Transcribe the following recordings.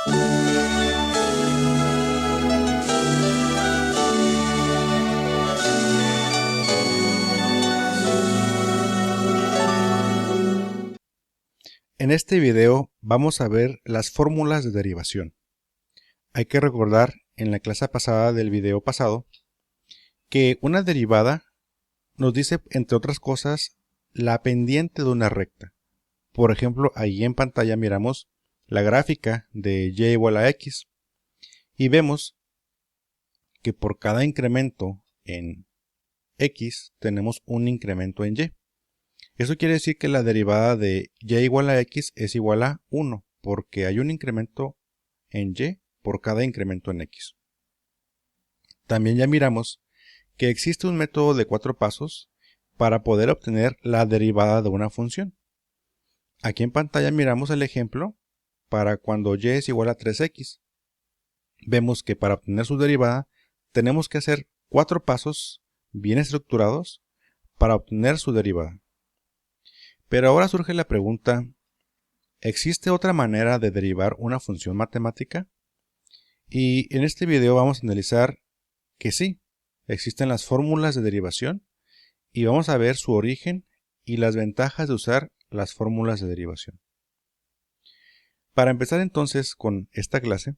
En este video vamos a ver las fórmulas de derivación. Hay que recordar en la clase pasada del video pasado que una derivada nos dice, entre otras cosas, la pendiente de una recta. Por ejemplo, ahí en pantalla miramos la gráfica de y igual a x y vemos que por cada incremento en x tenemos un incremento en y. Eso quiere decir que la derivada de y igual a x es igual a 1, porque hay un incremento en y por cada incremento en x. También ya miramos que existe un método de 4 pasos para poder obtener la derivada de una función. Aquí en pantalla miramos el ejemplo para cuando y es igual a 3x. Vemos que para obtener su derivada tenemos que hacer 4 pasos bien estructurados para obtener su derivada. Pero ahora surge la pregunta, ¿existe otra manera de derivar una función matemática? Y en este video vamos a analizar que sí, existen las fórmulas de derivación y vamos a ver su origen y las ventajas de usar las fórmulas de derivación. Para empezar entonces con esta clase,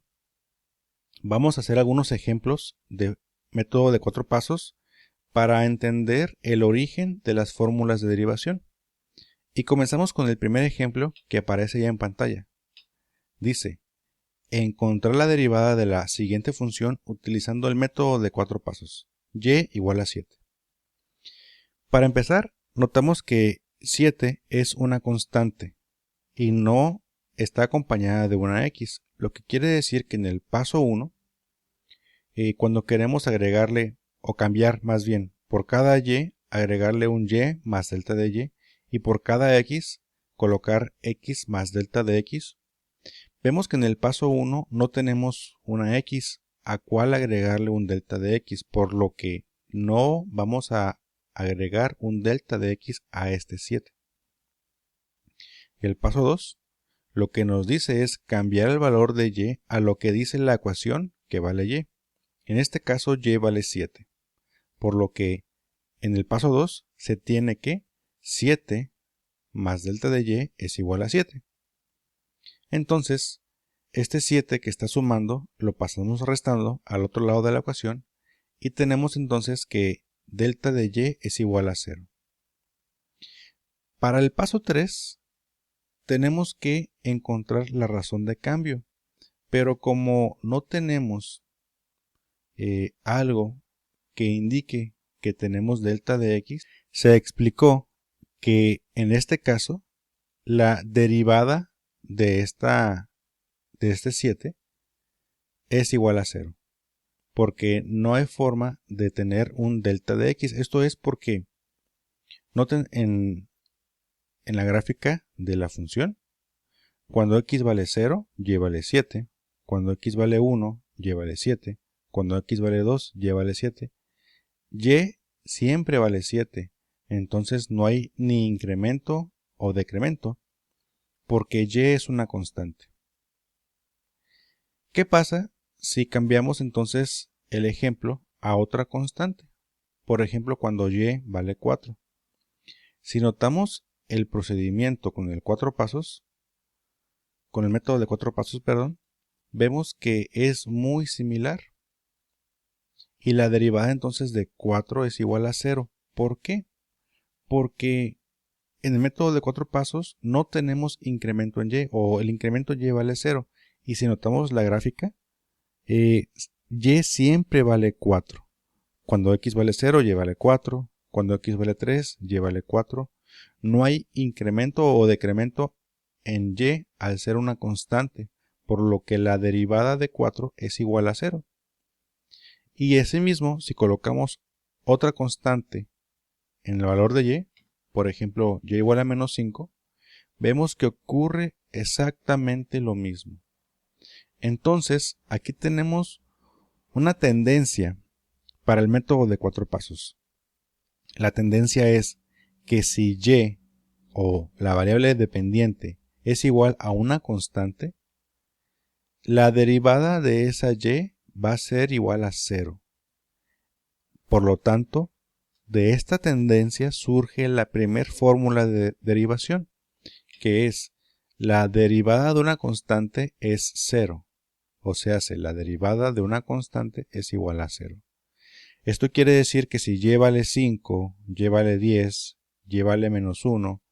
vamos a hacer algunos ejemplos de método de 4 pasos para entender el origen de las fórmulas de derivación. Y comenzamos con el primer ejemplo que aparece ya en pantalla. Dice, encontrar la derivada de la siguiente función utilizando el método de 4 pasos, y igual a 7. Para empezar, notamos que 7 es una constante y no está acompañada de una x, lo que quiere decir que en el paso 1, cuando queremos agregarle o cambiar más bien por cada y, agregarle un y más delta de y por cada x colocar x más delta de x, vemos que en el paso 1 no tenemos una x a cual agregarle un delta de x, por lo que no vamos a agregar un delta de x a este 7. El paso 2 lo que nos dice es cambiar el valor de y a lo que dice la ecuación que vale y. En este caso y vale 7, por lo que en el paso 2 se tiene que 7 más delta de y es igual a 7. Entonces, este 7 que está sumando lo pasamos restando al otro lado de la ecuación y tenemos entonces que delta de y es igual a 0. Para el paso 3 tenemos que encontrar la razón de cambio, pero como no tenemos algo que indique que tenemos delta de x, se explicó que en este caso la derivada de este 7 es igual a 0, porque no hay forma de tener un delta de x. Esto es porque noten en la gráfica de la función, cuando x vale 0, y vale 7, cuando x vale 1, y vale 7, cuando x vale 2, y vale 7, y siempre vale 7, entonces no hay ni incremento o decremento, porque y es una constante. ¿Qué pasa si cambiamos entonces el ejemplo a otra constante? Por ejemplo, cuando y vale 4. Si notamos el procedimiento con el 4 pasos, con el método de 4 pasos, vemos que es muy similar. Y la derivada entonces de 4 es igual a 0. ¿Por qué? Porque en el método de 4 pasos no tenemos incremento en y, o el incremento y vale 0. Y si notamos la gráfica, y siempre vale 4. Cuando x vale 0, y vale 4. Cuando x vale 3, y vale 4. No hay incremento o decremento en y al ser una constante, por lo que la derivada de 4 es igual a 0. Y ese mismo, si colocamos otra constante en el valor de y, por ejemplo, y igual a menos 5, vemos que ocurre exactamente lo mismo. Entonces, aquí tenemos una tendencia para el método de 4 pasos. La tendencia es que si y o la variable dependiente es igual a una constante, la derivada de esa y va a ser igual a 0. Por lo tanto, de esta tendencia surge la primera fórmula de derivación, que es la derivada de una constante es 0. O sea, la derivada de una constante es igual a 0. Esto quiere decir que si y vale 5, y vale 10, y vale menos 1,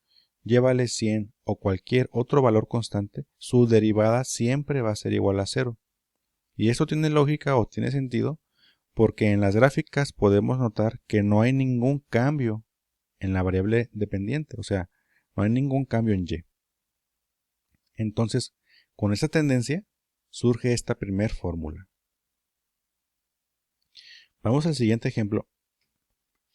y vale 100 o cualquier otro valor constante, su derivada siempre va a ser igual a 0. Y esto tiene lógica o tiene sentido porque en las gráficas podemos notar que no hay ningún cambio en la variable dependiente, o sea, no hay ningún cambio en y. Entonces, con esta tendencia surge esta primera fórmula. Vamos al siguiente ejemplo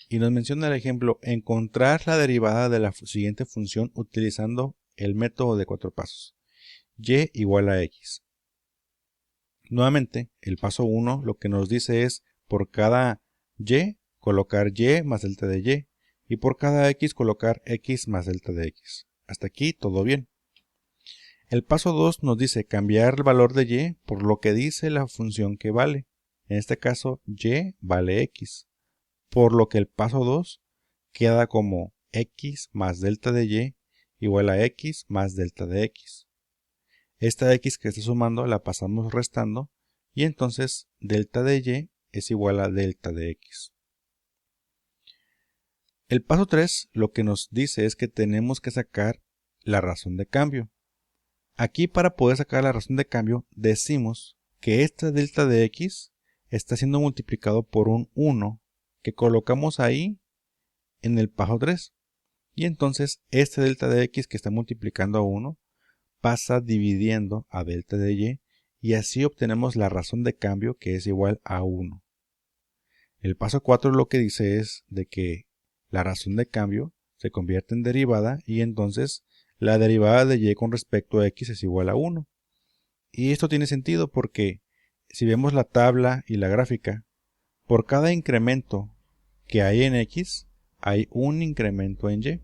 y nos menciona el ejemplo encontrar la derivada de la siguiente función utilizando el método de 4 pasos. Y igual a x. Nuevamente, el paso 1 lo que nos dice es por cada y colocar y más delta de y por cada x colocar x más delta de x. Hasta aquí todo bien. El paso 2 nos dice cambiar el valor de y por lo que dice la función que vale. En este caso y vale x. Por lo que el paso 2 queda como x más delta de y igual a x más delta de x. Esta x que está sumando la pasamos restando y entonces delta de y es igual a delta de x. El paso 3 lo que nos dice es que tenemos que sacar la razón de cambio. Aquí para poder sacar la razón de cambio decimos que esta delta de x está siendo multiplicado por un 1 que colocamos ahí en el paso 3. Y entonces este delta de x que está multiplicando a 1 pasa dividiendo a delta de y así obtenemos la razón de cambio que es igual a 1. El paso 4 lo que dice es de que la razón de cambio se convierte en derivada y entonces la derivada de y con respecto a x es igual a 1. Y esto tiene sentido porque si vemos la tabla y la gráfica, por cada incremento que hay en x, hay un incremento en y.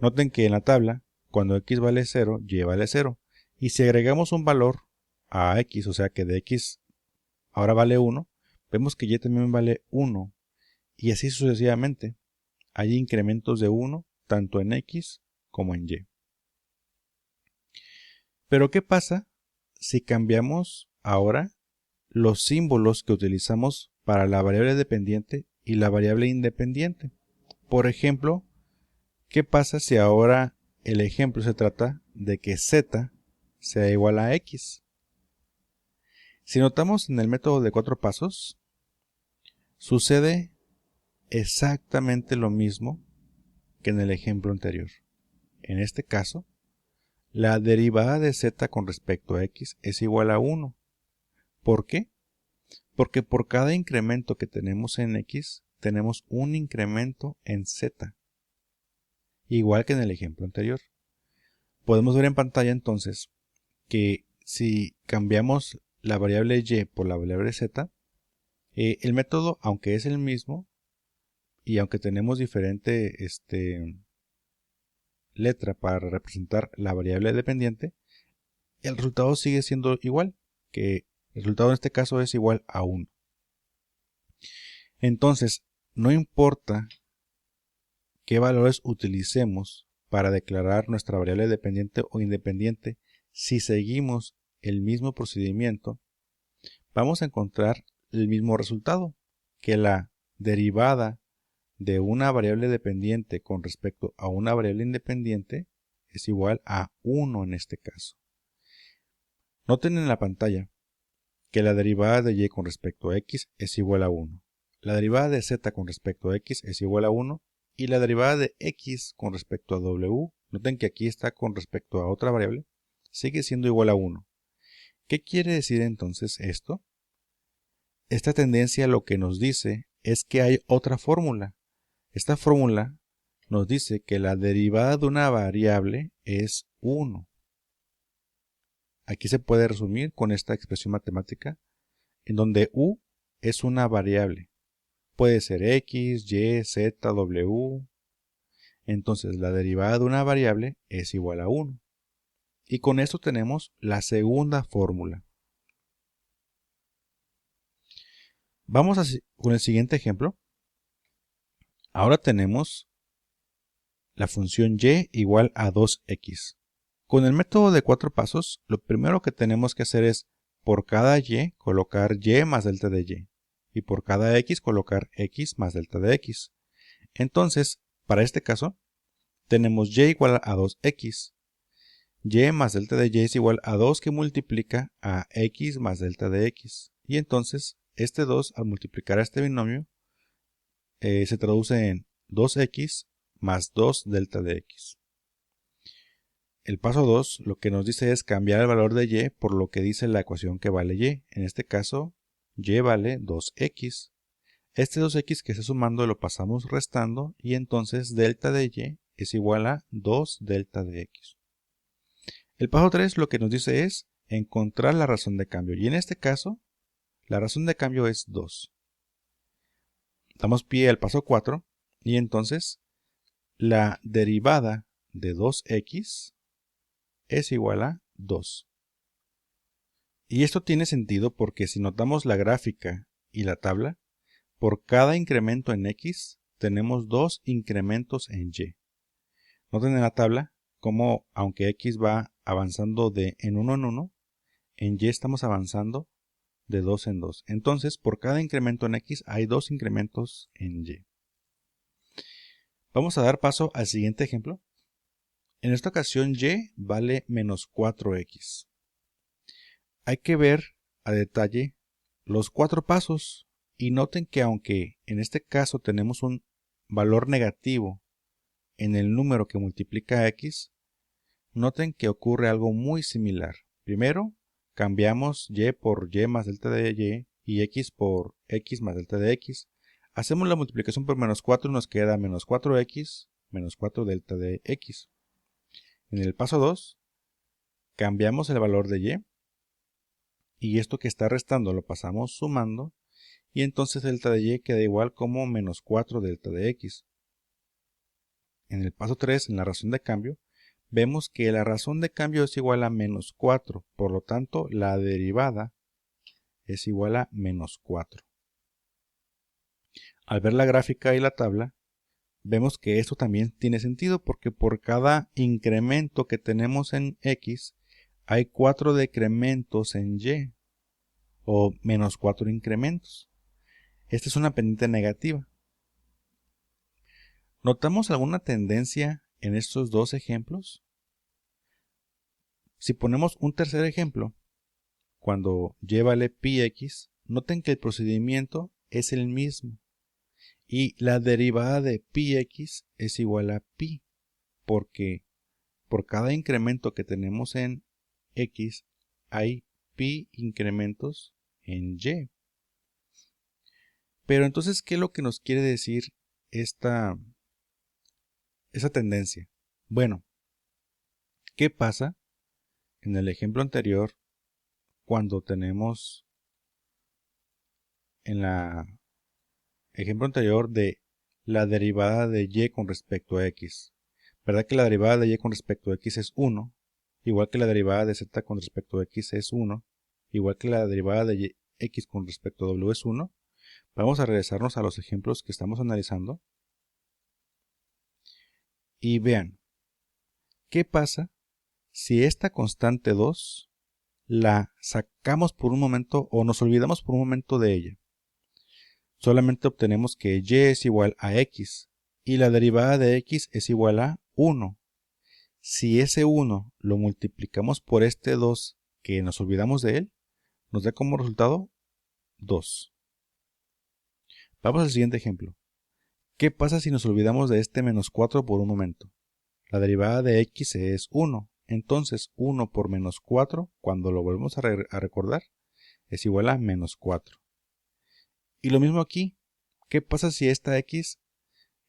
Noten que en la tabla, cuando x vale 0, y vale 0. Y si agregamos un valor a x, o sea que de x ahora vale 1, vemos que y también vale 1. Y así sucesivamente. Hay incrementos de 1 tanto en x como en y. Pero ¿qué pasa si cambiamos ahora los símbolos que utilizamos para la variable dependiente y la variable independiente? Por ejemplo, ¿qué pasa si ahora el ejemplo se trata de que z sea igual a x? Si notamos en el método de 4 pasos, sucede exactamente lo mismo que en el ejemplo anterior. En este caso, la derivada de z con respecto a x es igual a 1. ¿Por qué? Porque por cada incremento que tenemos en x, tenemos un incremento en z. Igual que en el ejemplo anterior. Podemos ver en pantalla entonces que si cambiamos la variable y por la variable z, el método, aunque es el mismo, y aunque tenemos diferente letra para representar la variable dependiente, el resultado sigue siendo igual, que el resultado en este caso es igual a 1. Entonces, no importa qué valores utilicemos para declarar nuestra variable dependiente o independiente, si seguimos el mismo procedimiento, vamos a encontrar el mismo resultado, que la derivada de una variable dependiente con respecto a una variable independiente es igual a 1 en este caso. Noten en la pantalla que la derivada de y con respecto a x es igual a 1. La derivada de z con respecto a x es igual a 1 y la derivada de x con respecto a w, noten que aquí está con respecto a otra variable, sigue siendo igual a 1. ¿Qué quiere decir entonces esto? Esta tendencia lo que nos dice es que hay otra fórmula. Esta fórmula nos dice que la derivada de una variable es 1. Aquí se puede resumir con esta expresión matemática, en donde u es una variable. Puede ser x, y, z, w. Entonces la derivada de una variable es igual a 1. Y con esto tenemos la segunda fórmula. Vamos con el siguiente ejemplo. Ahora tenemos la función y igual a 2x. Con el método de 4 pasos, lo primero que tenemos que hacer es, por cada y, colocar y más delta de y. Y por cada x, colocar x más delta de x. Entonces, para este caso, tenemos y igual a 2x. Y más delta de y es igual a 2 que multiplica a x más delta de x. Y entonces, este 2 al multiplicar a este binomio, se traduce en 2x más 2 delta de x. El paso 2 lo que nos dice es cambiar el valor de y por lo que dice la ecuación que vale y. En este caso, y vale 2x. Este 2x que está sumando lo pasamos restando y entonces delta de y es igual a 2 delta de x. El paso 3 lo que nos dice es encontrar la razón de cambio. Y en este caso, la razón de cambio es 2. Damos pie al paso 4 y entonces la derivada de 2x es igual a 2. Y esto tiene sentido porque si notamos la gráfica y la tabla, por cada incremento en x tenemos 2 incrementos en y. Noten en la tabla como aunque x va avanzando de en 1, en y estamos avanzando de 2 en 2. Entonces, por cada incremento en x hay 2 incrementos en y. Vamos a dar paso al siguiente ejemplo. En esta ocasión y vale menos 4x. Hay que ver a detalle los 4 pasos y noten que aunque en este caso tenemos un valor negativo en el número que multiplica x, noten que ocurre algo muy similar. Primero, cambiamos y por y más delta de y x por x más delta de x. Hacemos la multiplicación por menos 4 y nos queda menos 4x menos 4 delta de x. En el paso 2, cambiamos el valor de y esto que está restando lo pasamos sumando y entonces delta de y queda igual como menos 4 delta de x. En el paso 3, en la razón de cambio, vemos que la razón de cambio es igual a menos 4, por lo tanto la derivada es igual a menos 4. Al ver la gráfica y la tabla, vemos que esto también tiene sentido porque por cada incremento que tenemos en x, hay 4 decrementos en y, o menos 4 incrementos. Esta es una pendiente negativa. ¿Notamos alguna tendencia en estos dos ejemplos? Si ponemos un tercer ejemplo, cuando y vale πx, noten que el procedimiento es el mismo. Y la derivada de πx es igual a pi, porque por cada incremento que tenemos en x, hay pi incrementos en y. Pero entonces, ¿qué es lo que nos quiere decir esa tendencia? Bueno, ¿qué pasa en el ejemplo anterior cuando tenemos en el ejemplo anterior de la derivada de y con respecto a x? ¿Verdad que la derivada de y con respecto a x es 1? Igual que la derivada de z con respecto a x es 1. Igual que la derivada de x con respecto a w es 1. Vamos a regresarnos a los ejemplos que estamos analizando. Y vean, ¿qué pasa si esta constante 2 la sacamos por un momento o nos olvidamos por un momento de ella? Solamente obtenemos que y es igual a x y la derivada de x es igual a 1. Si ese 1 lo multiplicamos por este 2 que nos olvidamos de él, nos da como resultado 2. Vamos al siguiente ejemplo. ¿Qué pasa si nos olvidamos de este menos 4 por un momento? La derivada de x es 1. Entonces 1 por menos 4, cuando lo volvemos a recordar, es igual a menos 4. Y lo mismo aquí. ¿Qué pasa si esta x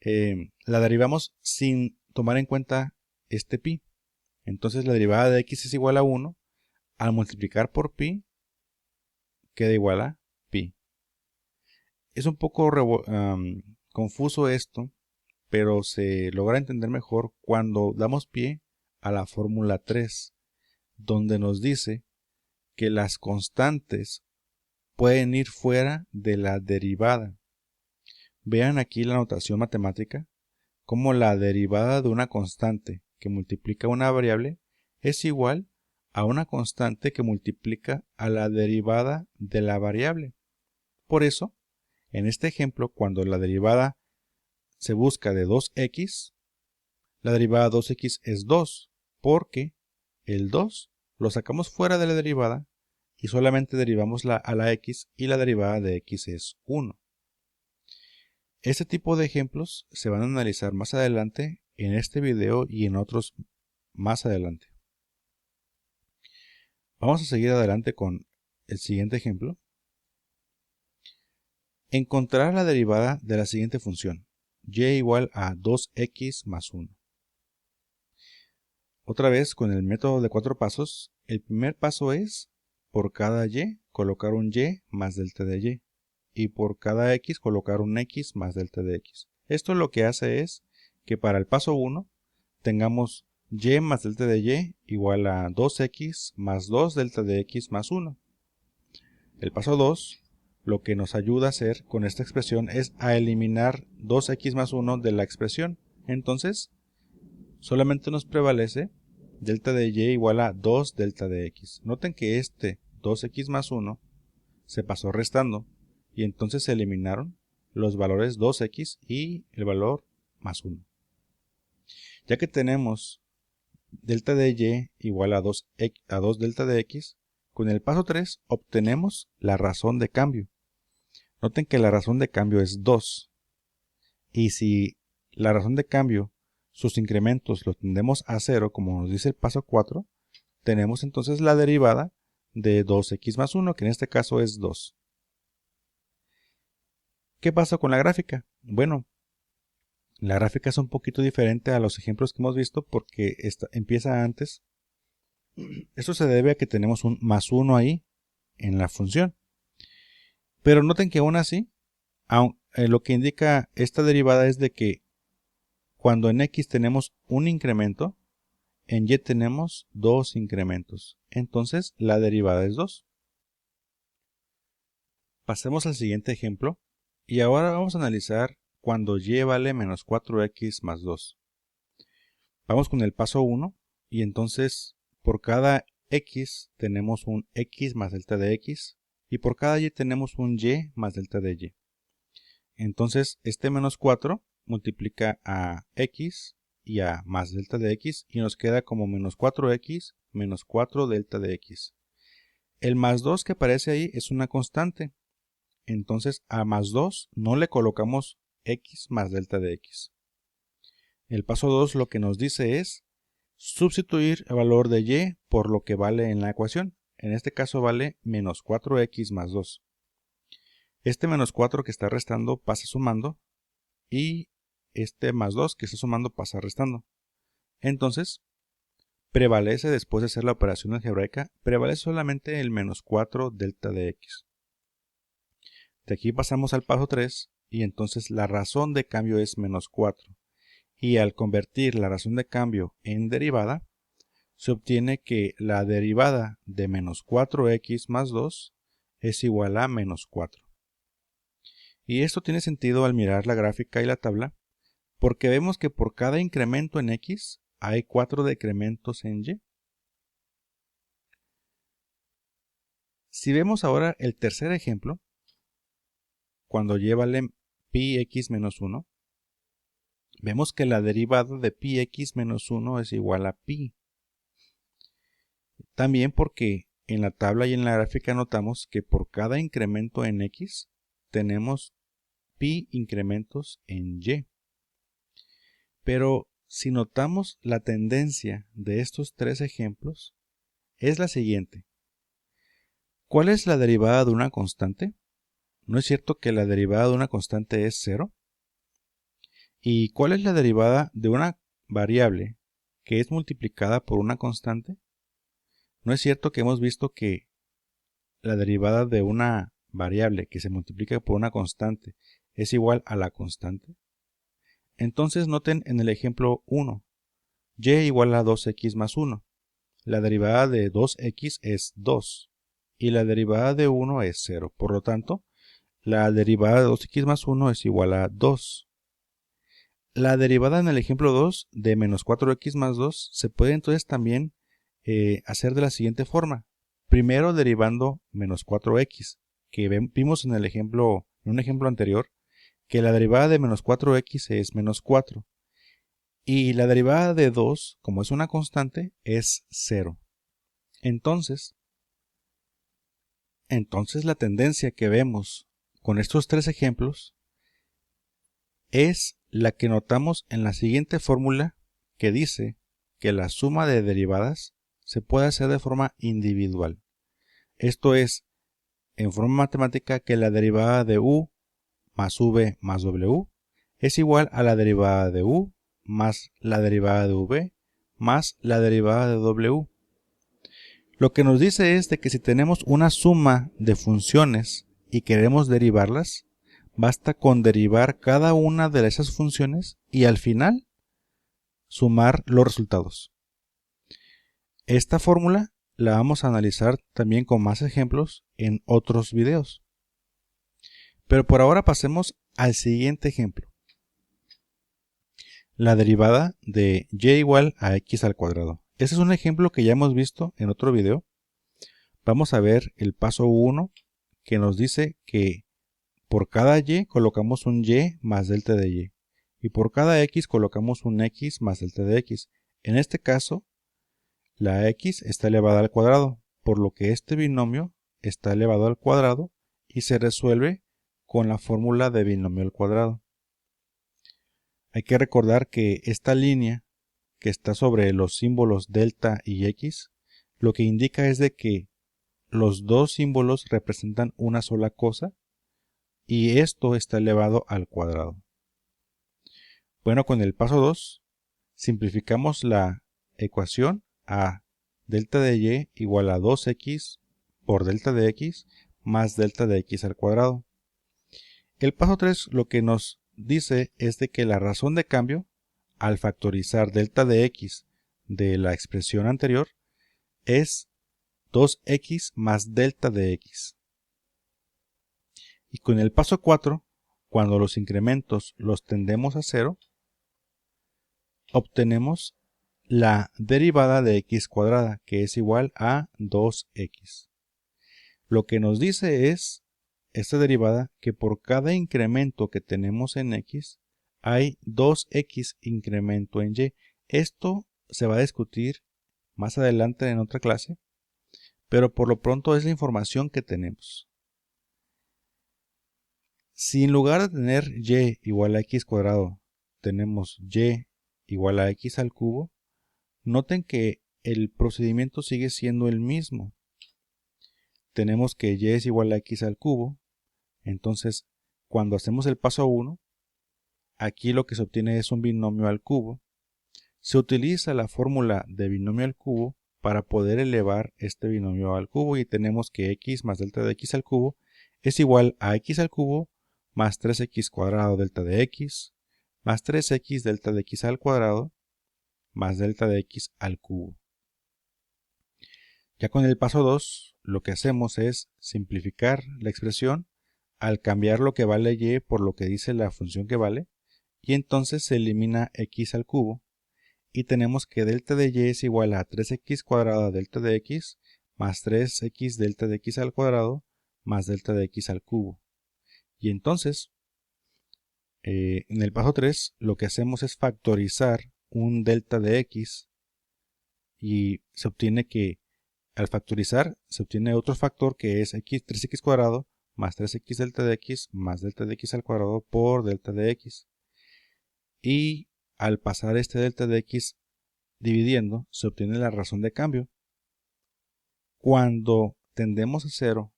la derivamos sin tomar en cuenta este pi? Entonces la derivada de x es igual a 1. Al multiplicar por pi, queda igual a pi. Es un poco confuso esto, pero se logra entender mejor cuando damos pie a la fórmula 3. donde nos dice que las constantes pueden ir fuera de la derivada. Vean aquí la notación matemática, como la derivada de una constante que multiplica una variable es igual a una constante que multiplica a la derivada de la variable. Por eso, en este ejemplo, cuando la derivada se busca de 2x, la derivada de 2x es 2, porque el 2 lo sacamos fuera de la derivada y solamente derivamos a la x y la derivada de x es 1. Este tipo de ejemplos se van a analizar más adelante en este video y en otros más adelante. Vamos a seguir adelante con el siguiente ejemplo. Encontrar la derivada de la siguiente función, y igual a 2x más 1. Otra vez con el método de 4 pasos, el primer paso es, por cada y, colocar un y más delta de y. Y por cada x colocar un x más delta de x. Esto lo que hace es que para el paso 1 tengamos y más delta de y igual a 2x más 2 delta de x más 1. El paso 2 lo que nos ayuda a hacer con esta expresión es a eliminar 2x más 1 de la expresión. Entonces solamente nos prevalece delta de y igual a 2 delta de x. Noten que este 2x más 1 se pasó restando y entonces se eliminaron los valores 2x y el valor más 1. Ya que tenemos delta de y igual a 2 delta de x, con el paso 3 obtenemos la razón de cambio. Noten que la razón de cambio es 2. Y si la razón de cambio, sus incrementos los tendemos a 0, como nos dice el paso 4, tenemos entonces la derivada de 2x más 1, que en este caso es 2. ¿Qué pasa con la gráfica? Bueno, la gráfica es un poquito diferente a los ejemplos que hemos visto porque empieza antes. Esto se debe a que tenemos un más 1 ahí en la función. Pero noten que aún así, lo que indica esta derivada es de que cuando en x tenemos un incremento, en y tenemos dos incrementos. Entonces la derivada es 2. Pasemos al siguiente ejemplo. Y ahora vamos a analizar cuando y vale menos 4x más 2. Vamos con el paso 1 y entonces por cada x tenemos un x más delta de x y por cada y tenemos un y más delta de y. Entonces este menos 4 multiplica a x y a más delta de x y nos queda como menos 4x menos 4 delta de x. El más 2 que aparece ahí es una constante. Entonces a más 2 no le colocamos x más delta de x. El paso 2 lo que nos dice es sustituir el valor de y por lo que vale en la ecuación. En este caso vale menos 4x más 2. Este menos 4 que está restando pasa sumando y este más 2 que está sumando pasa restando. Entonces prevalece, después de hacer la operación algebraica, prevalece solamente el menos 4 delta de x. De aquí pasamos al paso 3 y entonces la razón de cambio es menos 4. Y al convertir la razón de cambio en derivada, se obtiene que la derivada de menos 4x más 2 es igual a menos 4. Y esto tiene sentido al mirar la gráfica y la tabla, porque vemos que por cada incremento en x hay 4 decrementos en y. Si vemos ahora el tercer ejemplo, cuando y vale pi x menos 1, vemos que la derivada de pi x menos 1 es igual a pi. También porque en la tabla y en la gráfica notamos que por cada incremento en x tenemos pi incrementos en y. Pero si notamos la tendencia de estos tres ejemplos, es la siguiente. ¿Cuál es la derivada de una constante? ¿No es cierto que la derivada de una constante es 0? ¿Y cuál es la derivada de una variable que es multiplicada por una constante? ¿No es cierto que hemos visto que la derivada de una variable que se multiplica por una constante es igual a la constante? Entonces noten en el ejemplo 1, y igual a 2x más 1. la derivada de 2x es 2 y la derivada de 1 es 0. Por lo tanto, la derivada de 2x más 1 es igual a 2. La derivada en el ejemplo 2 de menos 4x más 2 se puede entonces también hacer de la siguiente forma. Primero derivando menos 4x, que vimos en un ejemplo anterior, que la derivada de menos 4x es menos 4. Y la derivada de 2, como es una constante, es 0. Entonces la tendencia que vemos con estos tres ejemplos es la que notamos en la siguiente fórmula que dice que la suma de derivadas se puede hacer de forma individual. Esto es, en forma matemática, que la derivada de u más v más w es igual a la derivada de u más la derivada de v más la derivada de w. Lo que nos dice es de que si tenemos una suma de funciones y queremos derivarlas, basta con derivar cada una de esas funciones y al final sumar los resultados. Esta fórmula la vamos a analizar también con más ejemplos en otros videos. Pero por ahora pasemos al siguiente ejemplo. La derivada de y igual a x al cuadrado. Este es un ejemplo que ya hemos visto en otro video. Vamos a ver el paso 1 que nos dice que por cada y colocamos un y más delta de y. Y por cada x colocamos un x más delta de x. En este caso, la x está elevada al cuadrado, por lo que este binomio está elevado al cuadrado y se resuelve con la fórmula de binomio al cuadrado. Hay que recordar que esta línea que está sobre los símbolos delta y x, lo que indica es de que los dos símbolos representan una sola cosa y esto está elevado al cuadrado. Bueno, con el paso 2 simplificamos la ecuación a delta de y igual a 2x por delta de x más delta de x al cuadrado. El paso 3 lo que nos dice es de que la razón de cambio al factorizar delta de x de la expresión anterior es 2x más delta de x. Y con el paso 4, cuando los incrementos los tendemos a 0, obtenemos la derivada de x cuadrada, que es igual a 2x. Lo que nos dice es esta derivada que por cada incremento que tenemos en x, hay 2x incremento en y. Esto se va a discutir más adelante en otra clase, pero por lo pronto es la información que tenemos. Si en lugar de tener y igual a x cuadrado, tenemos y igual a x al cubo, noten que el procedimiento sigue siendo el mismo. Tenemos que y es igual a x al cubo, entonces cuando hacemos el paso 1, aquí lo que se obtiene es un binomio al cubo. Se utiliza la fórmula de binomio al cubo para poder elevar este binomio al cubo y tenemos que x más delta de x al cubo es igual a x al cubo más 3x cuadrado delta de x más 3x delta de x al cuadrado más delta de x al cubo. Ya con el paso 2 lo que hacemos es simplificar la expresión al cambiar lo que vale y por lo que dice la función que vale y entonces se elimina x al cubo y tenemos que delta de y es igual a 3x cuadrado delta de x más 3x delta de x al cuadrado más delta de x al cubo. Y entonces, en el paso 3, lo que hacemos es factorizar un delta de x y se obtiene que al factorizar se obtiene otro factor que es 3x cuadrado más 3x delta de x más delta de x al cuadrado por delta de x. Y al pasar este delta de x dividiendo, se obtiene la razón de cambio. Cuando tendemos a 0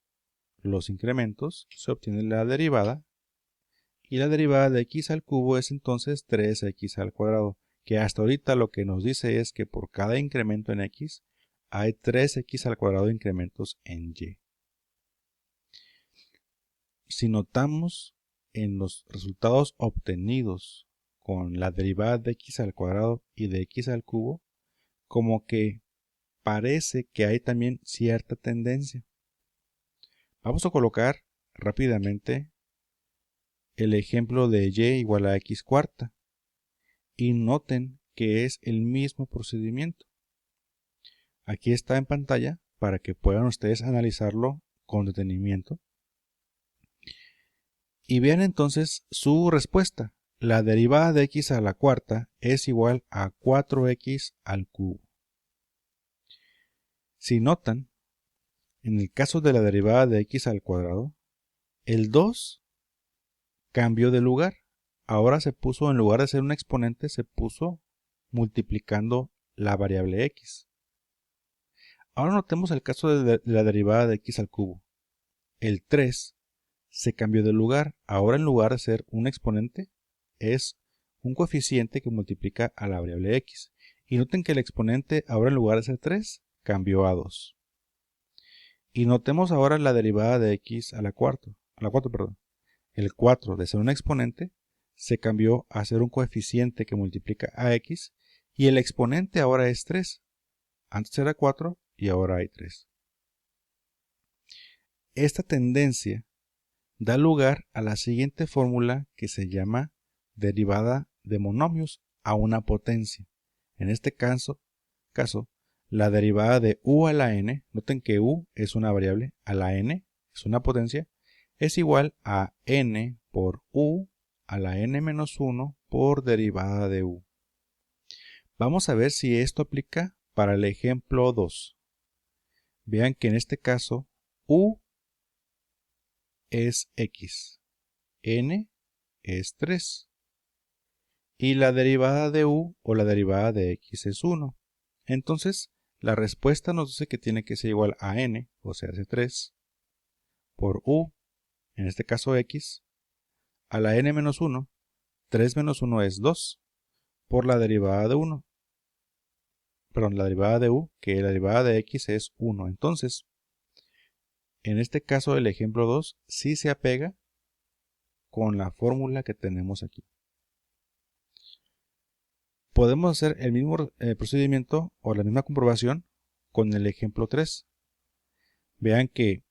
los incrementos, se obtiene la derivada. Y la derivada de x al cubo es entonces 3x al cuadrado, que hasta ahorita lo que nos dice es que por cada incremento en x, hay 3x al cuadrado de incrementos en y. Si notamos en los resultados obtenidos con la derivada de x al cuadrado y de x al cubo, como que parece que hay también cierta tendencia. Vamos a colocar rápidamente el ejemplo de y igual a x cuarta y noten que es el mismo procedimiento. Aquí está en pantalla para que puedan ustedes analizarlo con detenimiento y vean entonces su respuesta. La derivada de x a la cuarta es igual a 4x al cubo. Si notan, en el caso de la derivada de x al cuadrado, el 2 cambió de lugar. Ahora se puso, en lugar de ser un exponente, se puso multiplicando la variable x. Ahora notemos el caso de la derivada de x al cubo. El 3 se cambió de lugar. Ahora en lugar de ser un exponente, es un coeficiente que multiplica a la variable x. Y noten que el exponente ahora en lugar de ser 3, cambió a 2. Y notemos ahora la derivada de x a la 4. El 4 de ser un exponente se cambió a ser un coeficiente que multiplica a x y el exponente ahora es 3. Antes era 4 y ahora hay 3. Esta tendencia da lugar a la siguiente fórmula que se llama derivada de monomios a una potencia. En este caso, la derivada de u a la n, noten que u es una variable, a la n es una potencia, es igual a n por u a la n menos 1 por derivada de u. Vamos a ver si esto aplica para el ejemplo 2. Vean que en este caso u es x, n es 3 y la derivada de u o la derivada de x es 1. Entonces la respuesta nos dice que tiene que ser igual a n, o sea, es 3, por u, en este caso x, a la n menos 1, 3 menos 1 es 2, por la derivada de 1, la derivada de u, que la derivada de x es 1. Entonces, en este caso el ejemplo 2 sí se apega con la fórmula que tenemos aquí. Podemos hacer el mismo procedimiento o la misma comprobación con el ejemplo 3. Vean que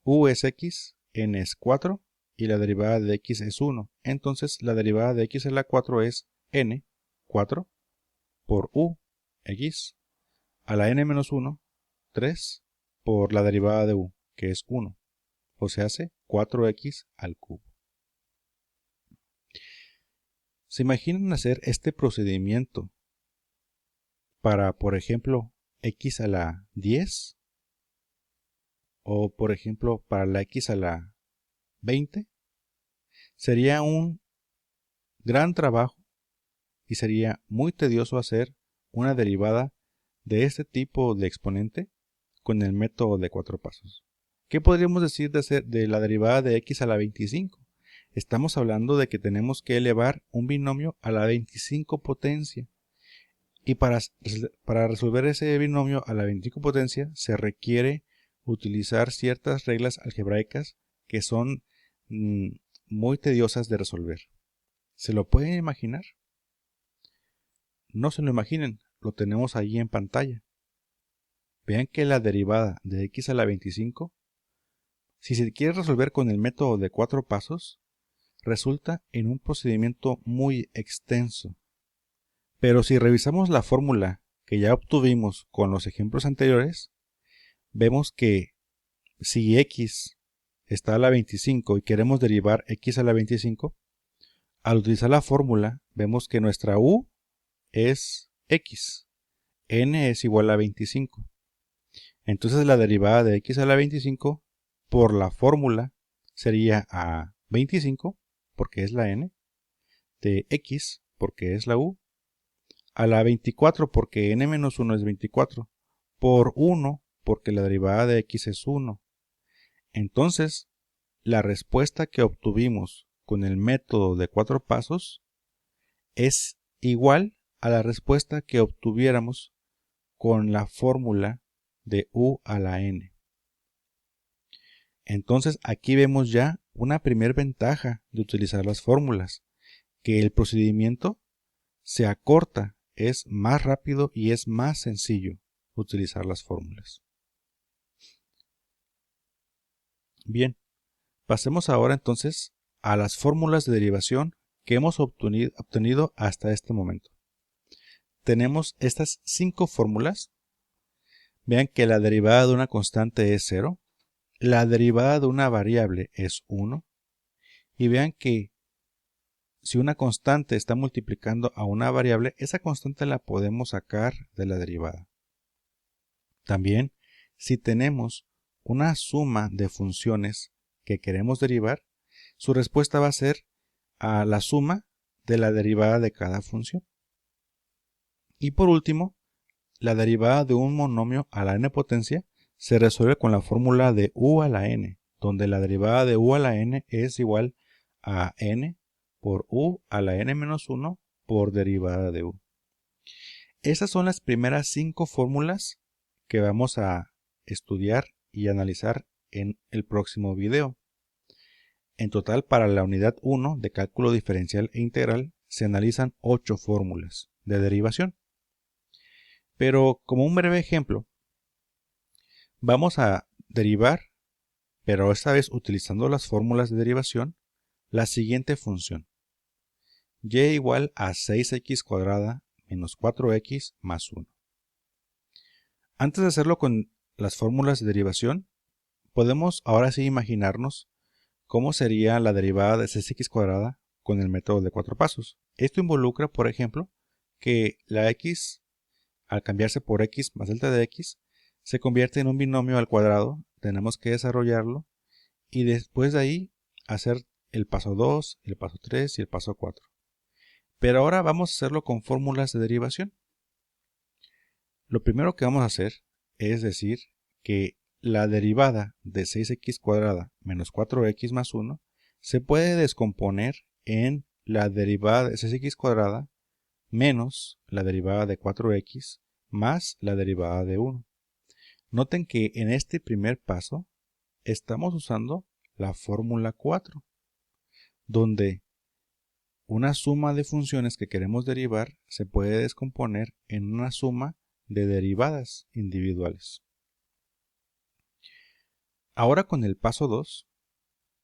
u es x, n es 4 y la derivada de x es 1. Entonces la derivada de x a la 4 es n, 4, por u, x, a la n menos 1, 3, por la derivada de u, que es 1. O se hace 4x al cubo. ¿Se imaginan hacer este procedimiento para, por ejemplo, x a la 10? O, por ejemplo, para la x a la 20? Sería un gran trabajo y sería muy tedioso hacer una derivada de este tipo de exponente con el método de 4 pasos. ¿Qué podríamos decir de la derivada de x a la 25? Estamos hablando de que tenemos que elevar un binomio a la 25 potencia. Y para resolver ese binomio a la 25 potencia se requiere utilizar ciertas reglas algebraicas que son muy tediosas de resolver. ¿Se lo pueden imaginar? No se lo imaginen, lo tenemos ahí en pantalla. Vean que la derivada de x a la 25, si se quiere resolver con el método de 4 pasos, resulta en un procedimiento muy extenso. Pero si revisamos la fórmula que ya obtuvimos con los ejemplos anteriores, vemos que si x está a la 25 y queremos derivar x a la 25, al utilizar la fórmula vemos que nuestra u es x, n es igual a 25. Entonces la derivada de x a la 25 por la fórmula sería a 25, porque es la n, de x, porque es la u, a la 24, porque n menos 1 es 24, por 1, porque la derivada de x es 1. Entonces, la respuesta que obtuvimos con el método de 4 pasos es igual a la respuesta que obtuviéramos con la fórmula de u a la n. Entonces aquí vemos ya una primera ventaja de utilizar las fórmulas, que el procedimiento se acorta, es más rápido y es más sencillo. utilizar las fórmulas. Bien, pasemos ahora entonces a las fórmulas de derivación que hemos obtenido hasta este momento. Tenemos estas 5 fórmulas. Vean que la derivada de una constante es 0, la derivada de una variable es 1, y vean que si una constante está multiplicando a una variable, esa constante la podemos sacar de la derivada. También, si tenemos una suma de funciones que queremos derivar, su respuesta va a ser a la suma de la derivada de cada función. Y por último, la derivada de un monomio a la n potencia se resuelve con la fórmula de u a la n, donde la derivada de u a la n es igual a n por u a la n menos 1 por derivada de u. Estas son las primeras 5 fórmulas que vamos a estudiar y analizar en el próximo video. En total, para la unidad 1 de cálculo diferencial e integral se analizan 8 fórmulas de derivación. Pero como un breve ejemplo, vamos a derivar, pero esta vez utilizando las fórmulas de derivación, la siguiente función: y igual a 6x cuadrada menos 4x más 1. Antes de hacerlo con las fórmulas de derivación, podemos ahora sí imaginarnos cómo sería la derivada de 6x cuadrada con el método de 4 pasos. Esto involucra, por ejemplo, que la x, al cambiarse por x más delta de x, se convierte en un binomio al cuadrado. Tenemos que desarrollarlo y después de ahí hacer el paso 2, el paso 3 y el paso 4. Pero ahora vamos a hacerlo con fórmulas de derivación. Lo primero que vamos a hacer es decir que la derivada de 6x cuadrada menos 4x más 1 se puede descomponer en la derivada de 6x cuadrada menos la derivada de 4x más la derivada de 1. Noten que en este primer paso estamos usando la fórmula 4, donde una suma de funciones que queremos derivar se puede descomponer en una suma de derivadas individuales. Ahora con el paso 2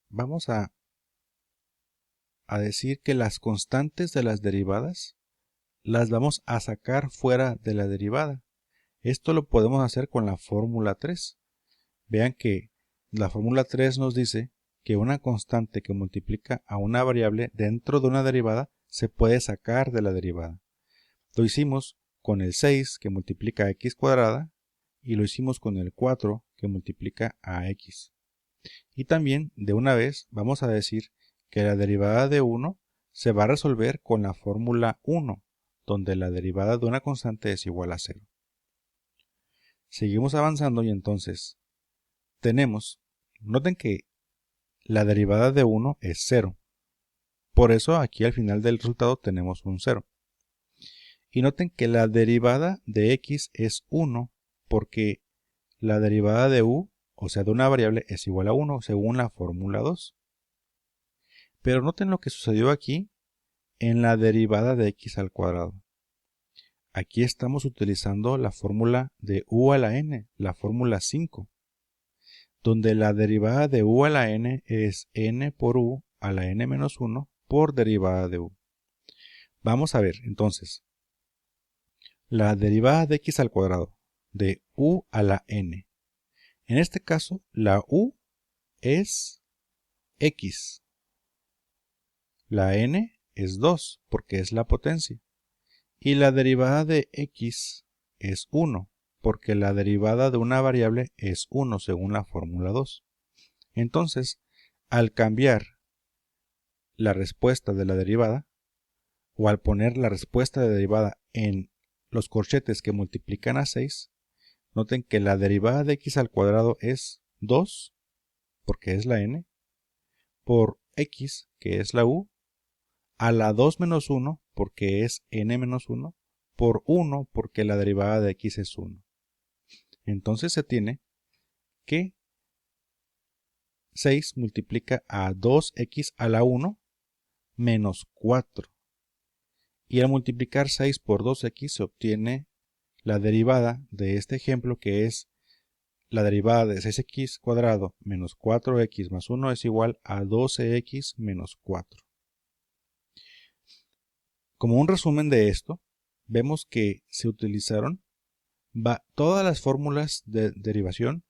vamos a decir que las constantes de las derivadas las vamos a sacar fuera de la derivada. Esto lo podemos hacer con la fórmula 3. Vean que la fórmula 3 nos dice que una constante que multiplica a una variable dentro de una derivada se puede sacar de la derivada. Lo hicimos con el 6 que multiplica a x cuadrada y lo hicimos con el 4 que multiplica a x. Y también de una vez vamos a decir que la derivada de 1 se va a resolver con la fórmula 1, donde la derivada de una constante es igual a 0. Seguimos avanzando y entonces tenemos, noten que la derivada de 1 es 0. Por eso aquí al final del resultado tenemos un 0. Y noten que la derivada de x es 1 porque la derivada de u, o sea de una variable, es igual a 1 según la fórmula 2. Pero noten lo que sucedió aquí en la derivada de x al cuadrado. Aquí estamos utilizando la fórmula de u a la n, la fórmula 5, donde la derivada de u a la n es n por u a la n menos 1 por derivada de u. Vamos a ver entonces la derivada de x al cuadrado de u a la n. En este caso la u es x, la n es 2 porque es la potencia, y la derivada de x es 1 porque la derivada de una variable es 1 según la fórmula 2. Entonces, al cambiar la respuesta de la derivada, o al poner la respuesta de derivada en los corchetes que multiplican a 6, noten que la derivada de x al cuadrado es 2, porque es la n, por x, que es la u, a la 2 menos 1, porque es n menos 1, por 1, porque la derivada de x es 1. Entonces se tiene que 6 multiplica a 2x a la 1 menos 4. Y al multiplicar 6 por 2x se obtiene la derivada de este ejemplo, que es la derivada de 6x cuadrado menos 4x más 1 es igual a 12x menos 4. Como un resumen de esto, vemos que se utilizaron todas las fórmulas de derivación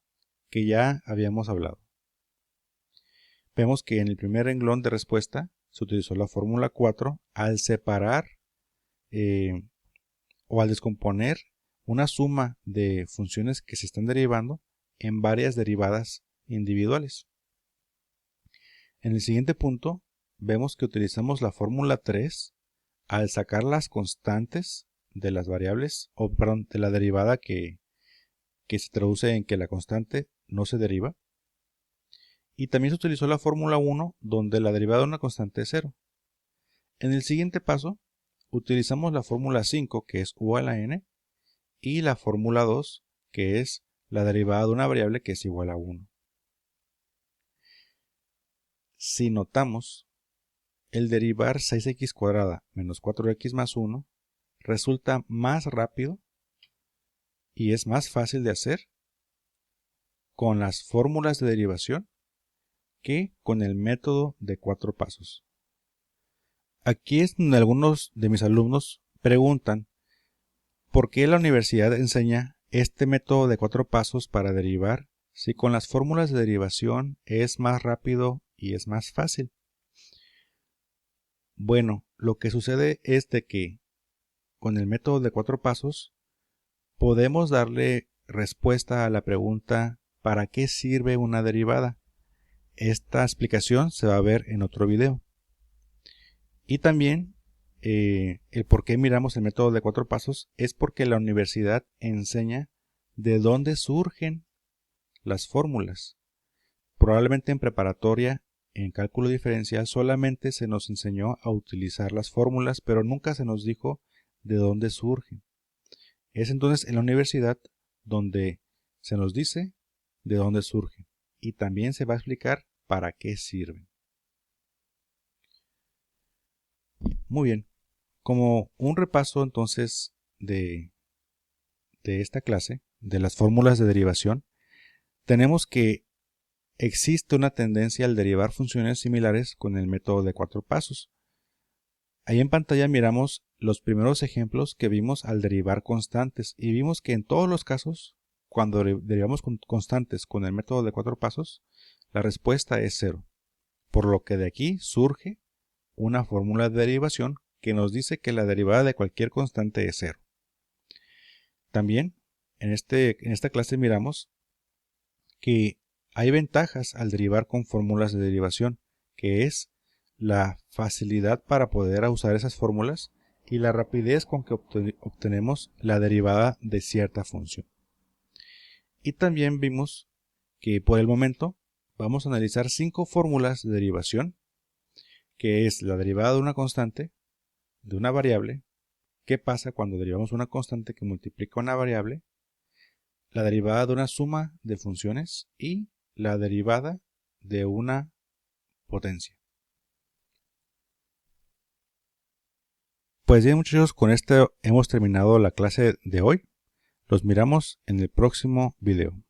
que ya habíamos hablado. Vemos que en el primer renglón de respuesta se utilizó la fórmula 4 al separar o al descomponer una suma de funciones que se están derivando en varias derivadas individuales. En el siguiente punto vemos que utilizamos la fórmula 3 al sacar las constantes de las variables, o perdón, de la derivada que se traduce en que la constante no se deriva. Y también se utilizó la fórmula 1 donde la derivada de una constante es 0. En el siguiente paso utilizamos la fórmula 5 que es u a la n y la fórmula 2 que es la derivada de una variable que es igual a 1. Si notamos, el derivar 6x cuadrada menos 4x más 1 resulta más rápido y es más fácil de hacer con las fórmulas de derivación que con el método de 4 pasos. Aquí es donde algunos de mis alumnos preguntan ¿por qué la universidad enseña este método de 4 pasos para derivar si con las fórmulas de derivación es más rápido y es más fácil? Bueno, lo que sucede es de que con el método de 4 pasos podemos darle respuesta a la pregunta ¿para qué sirve una derivada? Esta explicación se va a ver en otro video. Y también el por qué miramos el método de 4 pasos es porque la universidad enseña de dónde surgen las fórmulas. Probablemente en preparatoria, en cálculo diferencial, solamente se nos enseñó a utilizar las fórmulas, pero nunca se nos dijo de dónde surgen. Es entonces en la universidad donde se nos dice de dónde surgen y también se va a explicar para qué sirven. Muy bien, como un repaso entonces de esta clase, de las fórmulas de derivación, tenemos que existe una tendencia al derivar funciones similares con el método de 4 pasos. Ahí en pantalla miramos los primeros ejemplos que vimos al derivar constantes y vimos que en todos los casos, cuando derivamos constantes con el método de 4 pasos, la respuesta es 0. Por lo que de aquí surge una fórmula de derivación que nos dice que la derivada de cualquier constante es 0. También en esta clase miramos que hay ventajas al derivar con fórmulas de derivación, que es la facilidad para poder usar esas fórmulas y la rapidez con que obtenemos la derivada de cierta función. Y también vimos que por el momento vamos a analizar 5 fórmulas de derivación, que es la derivada de una constante, de una variable, qué pasa cuando derivamos una constante que multiplica una variable, la derivada de una suma de funciones y la derivada de una potencia. Pues bien, muchachos, con esto hemos terminado la clase de hoy. Los miramos en el próximo video.